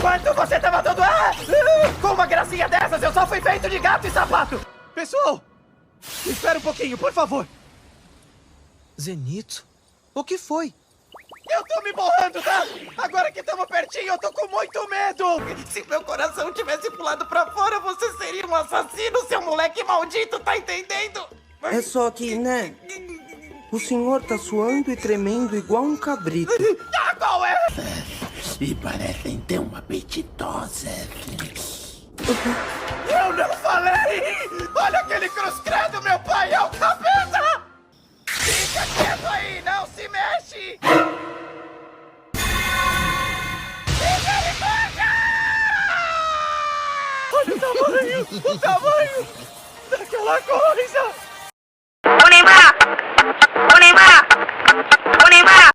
Enquanto você tava todo... com uma gracinha dessas, eu só fui feito de gato e sapato! Pessoal, espera um pouquinho, por favor. Zenitsu, o que foi? Eu tô me borrando, tá? Agora que estamos pertinho, eu tô com muito medo! Se meu coração tivesse pulado pra fora, você seria um assassino, seu moleque maldito, tá entendendo? É só que, né? O senhor tá suando e tremendo igual um cabrito. Ah, qual é? E parecem ter uma apetitosa. Eu não falei! Olha aquele cruz credo, meu pai é o capeta! Fica quieto aí, não se mexe! Misericórdia! Olha o tamanho daquela coisa!